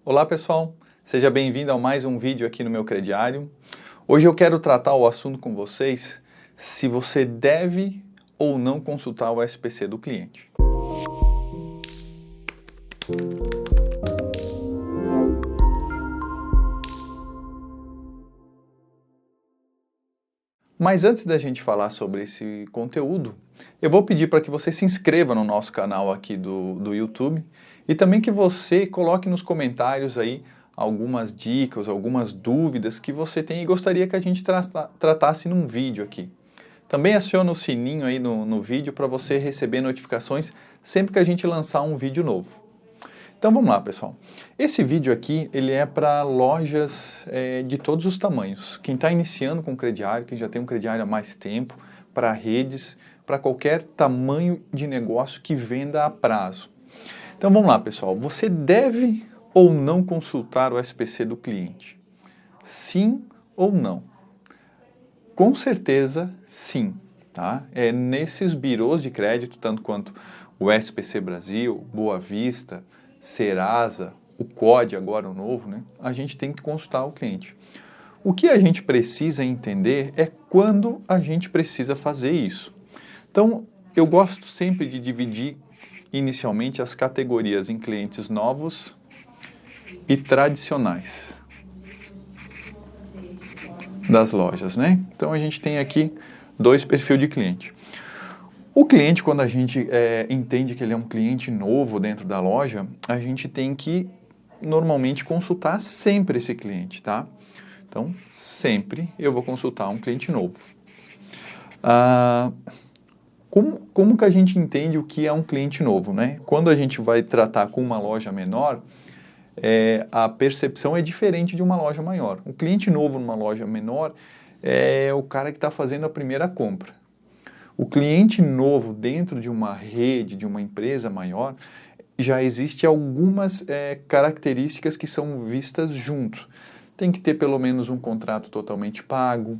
Olá pessoal, seja bem-vindo a mais um vídeo aqui no meu crediário. Hoje eu quero tratar o assunto com vocês se você deve ou não consultar o SPC do cliente. Mas antes da gente falar sobre esse conteúdo, eu vou pedir para que você se inscreva no nosso canal aqui do YouTube e também que você coloque nos comentários aí algumas dicas, algumas dúvidas que você tem e gostaria que a gente tratasse num vídeo aqui. Também aciona o sininho aí no vídeo para você receber notificações sempre que a gente lançar um vídeo novo. Então vamos lá, pessoal. Esse vídeo aqui, ele é para lojas de todos os tamanhos. Quem está iniciando com crediário, quem já tem um crediário há mais tempo, para redes, para qualquer tamanho de negócio que venda a prazo. Então vamos lá, pessoal. Você deve ou não consultar o SPC do cliente? Sim ou não? Com certeza, sim. Tá? É nesses birôs de crédito, tanto quanto o SPC Brasil, Boa Vista, Serasa, o COD agora o novo, né? A gente tem que consultar o cliente. O que a gente precisa entender é quando a gente precisa fazer isso. Então, eu gosto sempre de dividir inicialmente as categorias em clientes novos e tradicionais das lojas, né? Então, a gente tem aqui dois perfis de cliente. O cliente, quando a gente entende que ele é um cliente novo dentro da loja, a gente tem que normalmente consultar sempre esse cliente, tá? Então, sempre eu vou consultar um cliente novo. Como que a gente entende o que é um cliente novo, né? Quando a gente vai tratar com uma loja menor, a percepção é diferente de uma loja maior. O cliente novo numa loja menor é o cara que está fazendo a primeira compra. O cliente novo dentro de uma rede, de uma empresa maior, já existe algumas características que são vistas juntos. Tem que ter pelo menos um contrato totalmente pago,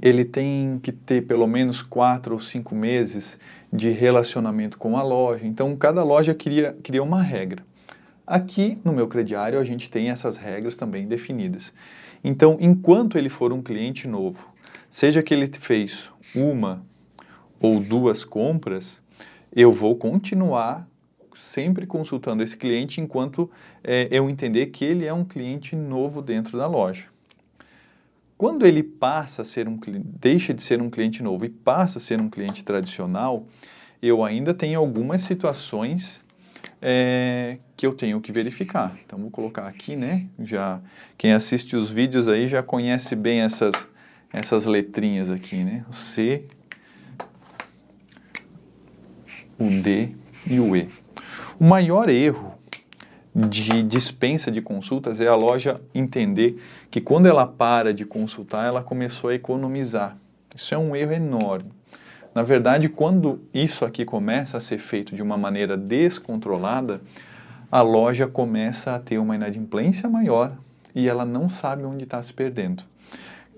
ele tem que ter pelo menos 4 ou 5 meses de relacionamento com a loja. Então, cada loja cria uma regra. Aqui no meu crediário a gente tem essas regras também definidas. Então, enquanto ele for um cliente novo, seja que ele fez uma ou duas compras, eu vou continuar sempre consultando esse cliente enquanto eu entender que ele é um cliente novo dentro da loja. Quando ele passa a ser deixa de ser um cliente novo e passa a ser um cliente tradicional, eu ainda tenho algumas situações que eu tenho que verificar. Então, vou colocar aqui, né? Quem assiste os vídeos aí já conhece bem essas letrinhas aqui, né? O C, o D e o E. O maior erro de dispensa de consultas é a loja entender que quando ela para de consultar, ela começou a economizar. Isso é um erro enorme. Na verdade, quando isso aqui começa a ser feito de uma maneira descontrolada, a loja começa a ter uma inadimplência maior e ela não sabe onde está se perdendo.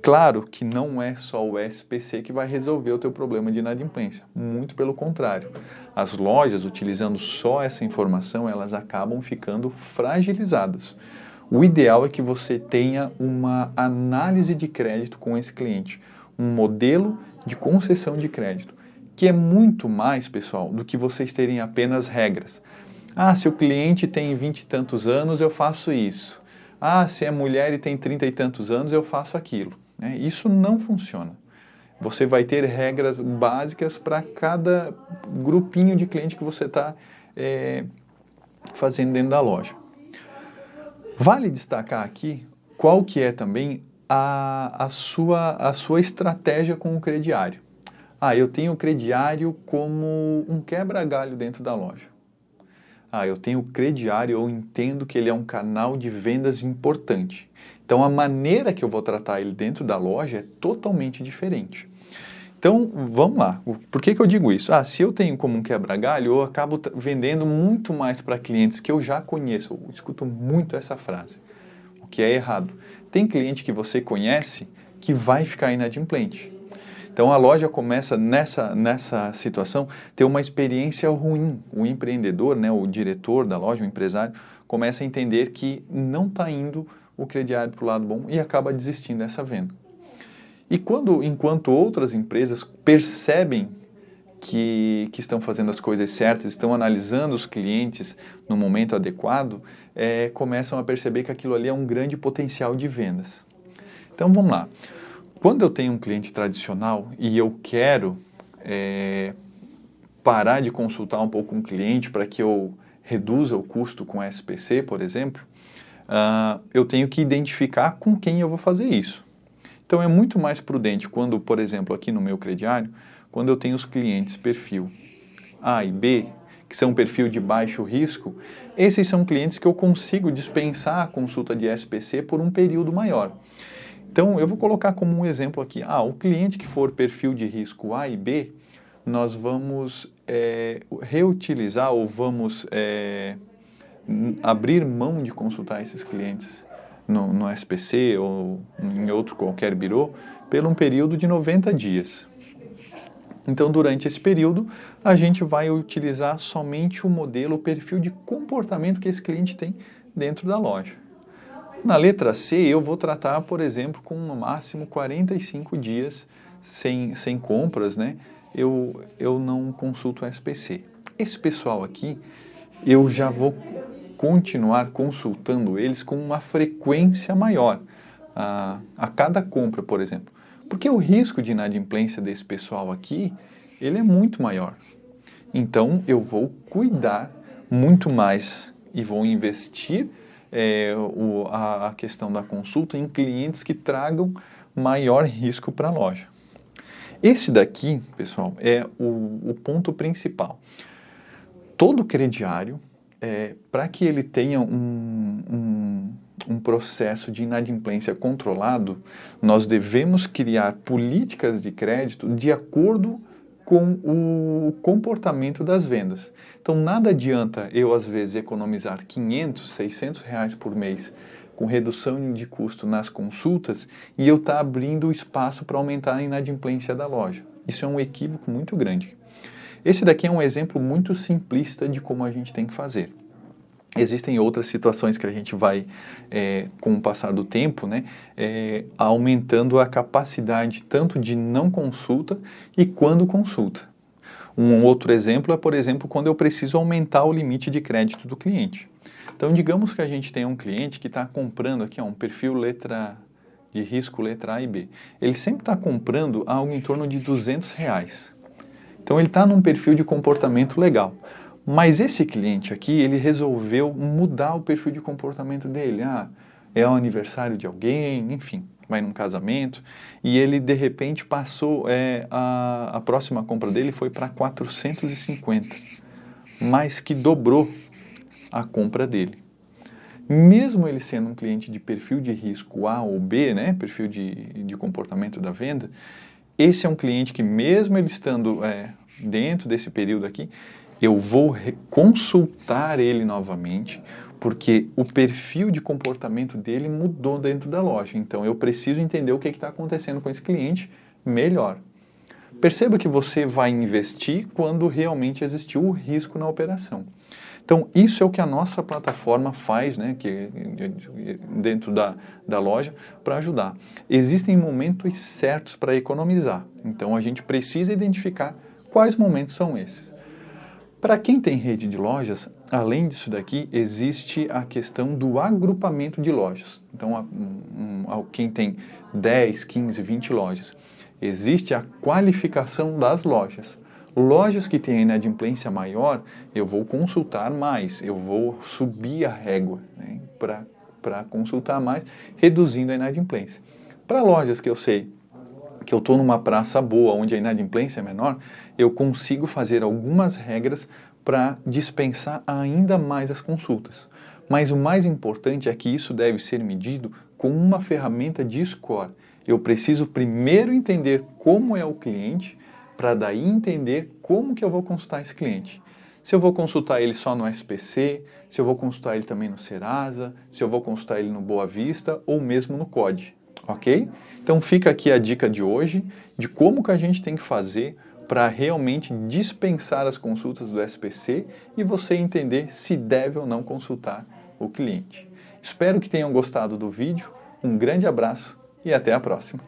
Claro que não é só o SPC que vai resolver o teu problema de inadimplência, muito pelo contrário. As lojas, utilizando só essa informação, elas acabam ficando fragilizadas. O ideal é que você tenha uma análise de crédito com esse cliente, um modelo de concessão de crédito, que é muito mais, pessoal, do que vocês terem apenas regras. Ah, se o cliente tem 20 e tantos anos, eu faço isso. Ah, se é mulher e tem 30 e tantos anos, eu faço aquilo. Isso não funciona. Você vai ter regras básicas para cada grupinho de cliente que você está fazendo dentro da loja. Vale destacar aqui qual que é também a sua estratégia com o crediário. Eu tenho o crediário como um quebra-galho dentro da loja. Eu tenho o crediário, eu entendo que ele é um canal de vendas importante. Então, a maneira que eu vou tratar ele dentro da loja é totalmente diferente. Então, vamos lá. Por que eu digo isso? Se eu tenho como um quebra-galho, eu acabo vendendo muito mais para clientes que eu já conheço. Eu escuto muito essa frase, o que é errado. Tem cliente que você conhece que vai ficar inadimplente. Então a loja começa nessa situação ter uma experiência ruim. O empreendedor, né, o diretor da loja, o empresário, começa a entender que não está indo o crediário para o lado bom e acaba desistindo dessa venda. E enquanto outras empresas percebem que estão fazendo as coisas certas, estão analisando os clientes no momento adequado, começam a perceber que aquilo ali é um grande potencial de vendas. Então vamos lá. Quando eu tenho um cliente tradicional e eu quero parar de consultar um pouco um cliente para que eu reduza o custo com SPC, por exemplo, eu tenho que identificar com quem eu vou fazer isso. Então é muito mais prudente quando, por exemplo, aqui no meu crediário, quando eu tenho os clientes perfil A e B, que são perfil de baixo risco, esses são clientes que eu consigo dispensar a consulta de SPC por um período maior. Então eu vou colocar como um exemplo aqui, o cliente que for perfil de risco A e B, nós vamos reutilizar ou vamos abrir mão de consultar esses clientes no SPC ou em outro qualquer birô, por um período de 90 dias. Então, durante esse período, a gente vai utilizar somente o modelo, o perfil de comportamento que esse cliente tem dentro da loja. Na letra C, eu vou tratar, por exemplo, com no máximo 45 dias sem compras, né? Eu não consulto o SPC. Esse pessoal aqui, eu já vou continuar consultando eles com uma frequência maior a cada compra, por exemplo. Porque o risco de inadimplência desse pessoal aqui, ele é muito maior. Então, eu vou cuidar muito mais e vou investir a questão da consulta em clientes que tragam maior risco para a loja. Esse daqui, pessoal, é o ponto principal. Todo crediário, para que ele tenha um processo de inadimplência controlado, nós devemos criar políticas de crédito de acordo com o comportamento das vendas. Então, nada adianta eu, às vezes, economizar 500, 600 reais por mês com redução de custo nas consultas e eu estar abrindo espaço para aumentar a inadimplência da loja. Isso é um equívoco muito grande. Esse daqui é um exemplo muito simplista de como a gente tem que fazer. Existem outras situações que a gente vai, com o passar do tempo, né, aumentando a capacidade tanto de não consulta e quando consulta. Um outro exemplo é, por exemplo, quando eu preciso aumentar o limite de crédito do cliente. Então, digamos que a gente tem um cliente que está comprando aqui um perfil de risco letra A e B. Ele sempre está comprando algo em torno de R$200. Então, ele está num perfil de comportamento legal. Mas esse cliente aqui, ele resolveu mudar o perfil de comportamento dele. É o aniversário de alguém, enfim, vai num casamento. E ele, de repente, passou, a próxima compra dele foi para 450, mais que dobrou a compra dele. Mesmo ele sendo um cliente de perfil de risco A ou B, né, perfil de comportamento da venda, esse é um cliente que, mesmo ele estando dentro desse período aqui, eu vou consultar ele novamente, porque o perfil de comportamento dele mudou dentro da loja. Então, eu preciso entender o que está acontecendo com esse cliente melhor. Perceba que você vai investir quando realmente existiu o risco na operação. Então, isso é o que a nossa plataforma faz, né, dentro da loja, para ajudar. Existem momentos certos para economizar. Então, a gente precisa identificar quais momentos são esses. Para quem tem rede de lojas, além disso daqui, existe a questão do agrupamento de lojas. Então, quem tem 10, 15, 20 lojas, existe a qualificação das lojas. Lojas que têm a inadimplência maior, eu vou consultar mais, eu vou subir a régua, né, para consultar mais, reduzindo a inadimplência. Para lojas que eu sei que eu estou numa praça boa, onde a inadimplência é menor, eu consigo fazer algumas regras para dispensar ainda mais as consultas. Mas o mais importante é que isso deve ser medido com uma ferramenta de score. Eu preciso primeiro entender como é o cliente, para daí entender como que eu vou consultar esse cliente. Se eu vou consultar ele só no SPC, se eu vou consultar ele também no Serasa, se eu vou consultar ele no Boa Vista ou mesmo no COD. ok? Então fica aqui a dica de hoje de como que a gente tem que fazer para realmente dispensar as consultas do SPC e você entender se deve ou não consultar o cliente. Espero que tenham gostado do vídeo, um grande abraço e até a próxima!